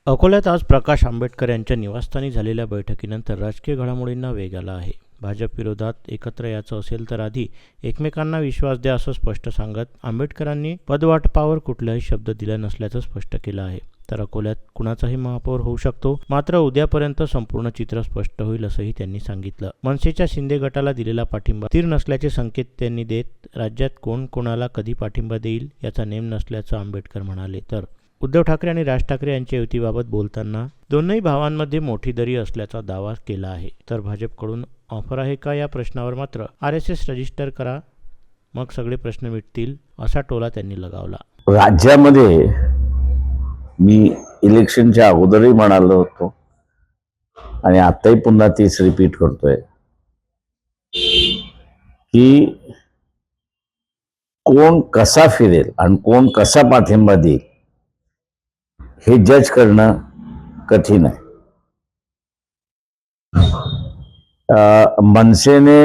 अकोल्यात आज प्रकाश आंबेडकर यांच्या निवासस्थानी झालेल्या बैठकीनंतर राजकीय घडामोडींना वेग आला आहे. भाजप विरोधात एकत्र यायचं असेल तर आधी एकमेकांना विश्वास द्या असं स्पष्ट सांगत आंबेडकरांनी पदवाटपावर कुठलाही शब्द दिला नसल्याचं स्पष्ट केलं आहे. तर अकोल्यात कुणाचाही महापौर होऊ शकतो, मात्र उद्यापर्यंत संपूर्ण चित्र स्पष्ट होईल असंही त्यांनी सांगितलं. मनसेच्या शिंदे गटाला दिलेला पाठिंबा स्थिर नसल्याचे संकेत त्यांनी देत राज्यात कोण कोणाला कधी पाठिंबा देईल याचा नेम नसल्याचं आंबेडकर म्हणाले. तर उद्धव ठाकरे आणि राज ठाकरे यांच्या युतीबाबत बोलताना दोन्ही भावांमध्ये मोठी दरी असल्याचा दावा केला आहे. तर भाजपकडून ऑफर आहे का या प्रश्नावर मात्र RSS रजिस्टर करा मग सगळे प्रश्न मिटतील असा टोला त्यांनी लगावला. राज्यामध्ये मी इलेक्शनच्या अगोदरही म्हणालो होतो आणि आताही पुन्हा तेच रिपीट करतोय की कोण कसा फिरेल आणि कोण कसा पाठिंबा देईल हे जज करणं कठीण आहे. मनसेने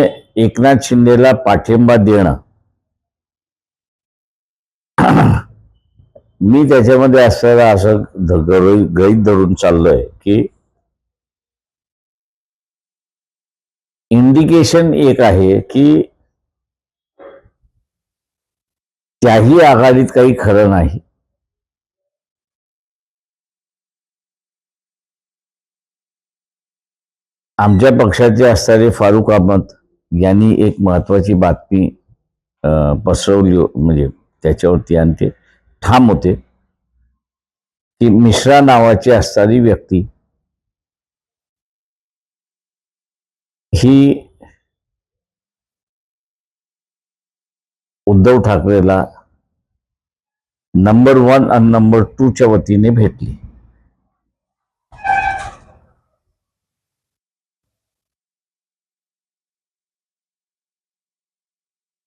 एकनाथ शिंदेला पाठिंबा देणं, मी त्याच्यामध्ये असलेला असं गृहीत धरून चाललोय की इंडिकेशन एक आहे की त्याही आघाडीत काही खरं नाही. आमच्या पक्षाचे असणारे फारुख अहमद यांनी एक महत्वाची बातमी पसरवली, म्हणजे त्याच्यावरती आणते ठाम होते की मिश्रा नावाची असणारी व्यक्ती ही उद्धव ठाकरेला नंबर 1 आणि नंबर 2च्या वतीने भेटली.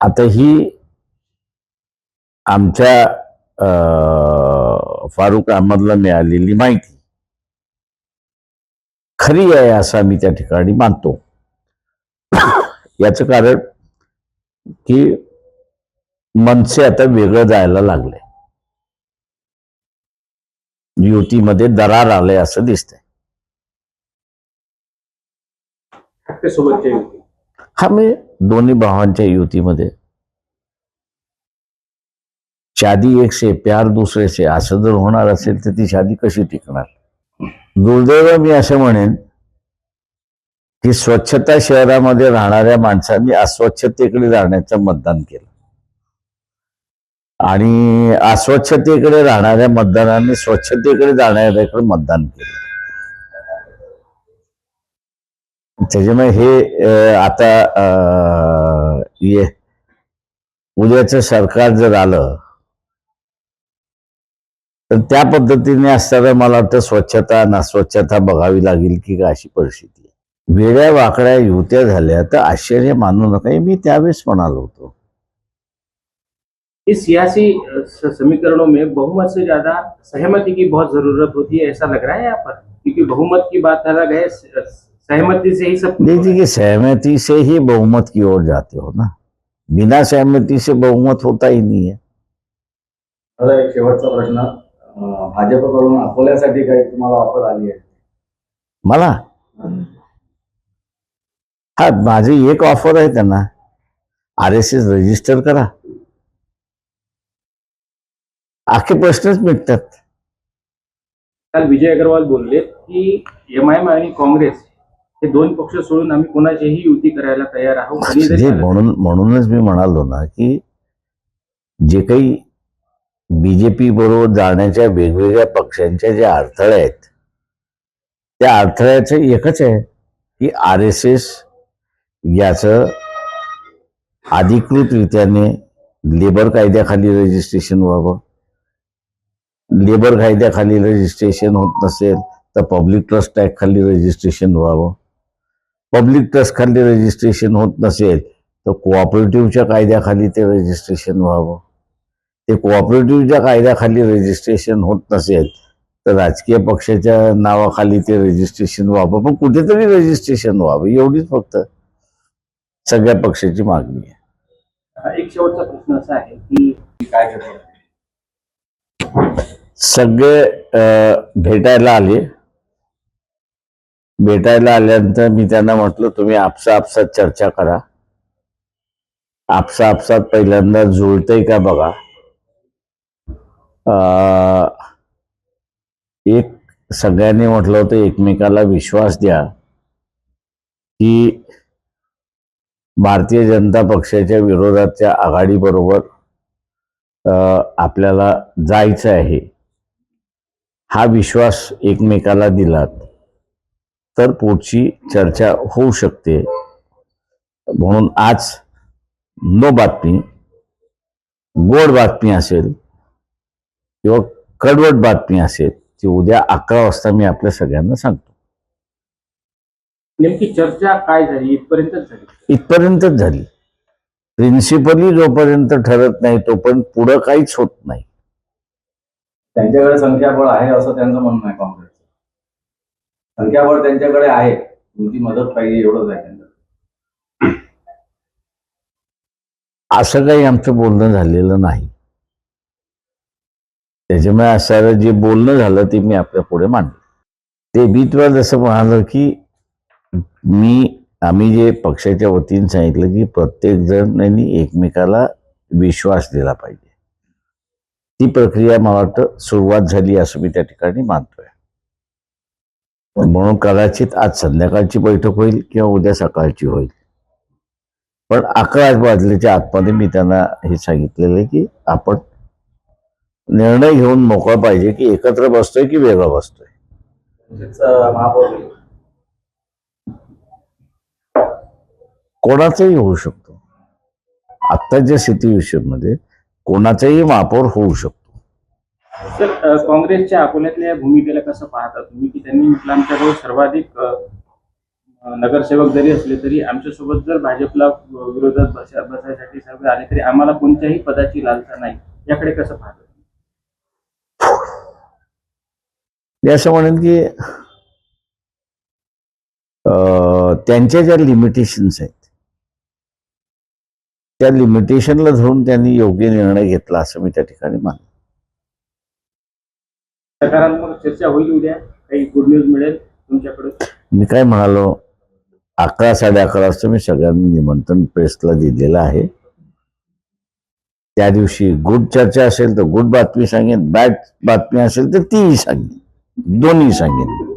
आता ही आमच्या फारुख अहमदला मिळालेली माहिती खरी आहे असं आम्ही त्या ठिकाणी मानतो. याचं कारण की मनसे आता वेगळं जायला लागले, युतीमध्ये दरार आले असं दिसतंय. हा, मी दोन्ही भावांच्या युतीमध्ये शादी एक से प्यार दुसरे से असं जर होणार असेल तर ती शादी कशी टिकणार. दुर्दैव मी असं म्हणेन की स्वच्छता शहरामध्ये राहणाऱ्या माणसांनी अस्वच्छतेकडे जाण्याचं मतदान केलं आणि अस्वच्छतेकडे राहणाऱ्या मतदारांनी स्वच्छतेकडे जाणाऱ्याकडे मतदान केलं. त्याच्यामुळे हे आता उद्याचं सरकार जर आलं तर त्या पद्धतीने असताना मला वाटतं स्वच्छता नास्वच्छता बघावी लागेल की अशी परिस्थिती आहे. वेड्या वाकड्या युत्या झाल्या तर आश्चर्य मानू नका, मी त्यावेळेस म्हणालो होतो. इस सियासी समीकरणों में बहुमत से ज्यादा सहमति की बहुत जरूरत होती है, ऐसा लग रहा है यहाँ पर, क्योंकि बहुमत की बात अलग है, सहमति से ही सब देखिए, सहमति से ही बहुमत की ओर जाते हो ना, बिना सहमति से बहुमत होता ही नहीं है. एक शेवटचा प्रश्न, भाजपकडून अकोल्यासाठी काही तुम्हाला ऑफर आली आहे? मला हा, माझी एक ऑफर आहे त्यांना, RSS रजिस्टर करा, आखे प्रश्नच मिटतात. काल विजय अग्रवाल बोलले की MIM आणि काँग्रेस हे दोन पक्ष सोडून आम्ही कोणाचीही युती करायला तयार आहोत. म्हणूनच मी म्हणालो ना की जे काही BJP बरोबर जाण्याच्या वेगवेगळ्या पक्षांच्या ज्या अडथळे आहेत त्या अडथळ्याचं एकच आहे की RSS याचं अधिकृतरित्याने लेबर कायद्याखाली रजिस्ट्रेशन व्हावं. लेबर कायद्याखाली रजिस्ट्रेशन होत नसेल तर पब्लिक ट्रस्ट ऍक्ट खाली रजिस्ट्रेशन व्हावं. पब्लिक ट्रस्ट खाली रजिस्ट्रेशन होत नसेल तर कोऑपरेटिव्हच्या कायद्याखाली ते रजिस्ट्रेशन व्हावं. ते कोऑपरेटिव्हच्या कायद्याखाली रजिस्ट्रेशन होत नसेल तर राजकीय पक्षाच्या नावाखाली ते रजिस्ट्रेशन व्हावं, पण कुठेतरी रजिस्ट्रेशन व्हावं, एवढीच फक्त सगळ्या पक्षाची मागणी आहे. एक शेवटचा प्रश्न असा आहे की काय सगळे भेटायला आल्यानंतर मी त्यांना म्हटलं, तुम्ही आपसात चर्चा करा, आपसात पहिल्यांदा जुळतंय का बघा. एक सगळ्यांनी म्हटलं होतं, एकमेकाला विश्वास द्या की भारतीय जनता पक्षाच्या विरोधाच्या आघाडीबरोबर आपल्याला जायचं आहे. हा विश्वास एकमेकाला दिलात तर पुढची चर्चा होऊ शकते. म्हणून आज नो बातमी, गोड बातमी असेल किंवा कडवट बातमी असेल ती उद्या 11 वाजता मी आपल्या सगळ्यांना सांगतो. नेमकी चर्चा काय झाली, इथपर्यंतच झाली? इथपर्यंतच झाली. प्रिन्सिपली जोपर्यंत ठरत नाही तोपर्यंत पुढं काहीच होत नाही. त्यांच्याकडे संख्याबळ आहे असं त्यांचं म्हणणं आहे. काँग्रेसचं संख्याबळ त्यांच्याकडे आहे, तुमची मदत पाहिजे एवढंच आहे त्यांचं. असं काही आमचं बोलणं झालेलं नाही. त्याच्यामुळे असं जे बोलणं झालं ते मी आपल्या पुढे मांडलं. ते मी तुला जसं म्हणालं की आम्ही जे पक्षाच्या वतीने सांगितलं की प्रत्येक जणांनी एकमेकाला विश्वास दिला पाहिजे. ती प्रक्रिया मला वाटतं सुरुवात झाली असं मी त्या ठिकाणी मानतोय. म्हणून कदाचित आज संध्याकाळची बैठक होईल किंवा उद्या सकाळची होईल. पण 11 वाजल्याच्या आतमध्ये मी त्यांना हे सांगितलेलं आहे की आपण निर्णय घेऊन मोकळं पाहिजे की एकत्र बसतोय की वेगळं बसतोय. महापौर होईल. कोणाचाही होऊ शकतो. आत्ताच्या सिच्युएशनमध्ये कोणाचाही महापौर होऊ शकतो. सर, काँग्रेसच्या अकोल्यातल्या भूमिकेला कसं पाहता तुम्ही, की त्यांनी म्हटलं आमच्याजवळ सर्वाधिक नगरसेवक जरी असले तरी आमच्यासोबत जर भाजपला विरोधात बसायसाठी सर्व आले तरी आम्हाला कोणत्याही पदाची लालसा नाही, याकडे कसं पाहता? मी असं म्हणेन की त्यांच्या ज्या लिमिटेशन्स आहेत त्या लिमिटेशनला धरून त्यांनी योग्य निर्णय घेतला असं मी त्या ठिकाणी मानतो. सकारात्मक चर्चा होईल उद्या, काही गुड न्यूज मिळेल तुमच्याकडे? मी काय म्हणालो, 11 साडे 11 वाजता मी सगळ्यांनी निमंत्रण प्रेसला दिलेलं आहे. त्या दिवशी गुड चर्चा असेल तर गुड बातमी सांगेन, बॅड बातमी असेल तर तीही सांगेन, दोन्ही सांगेन.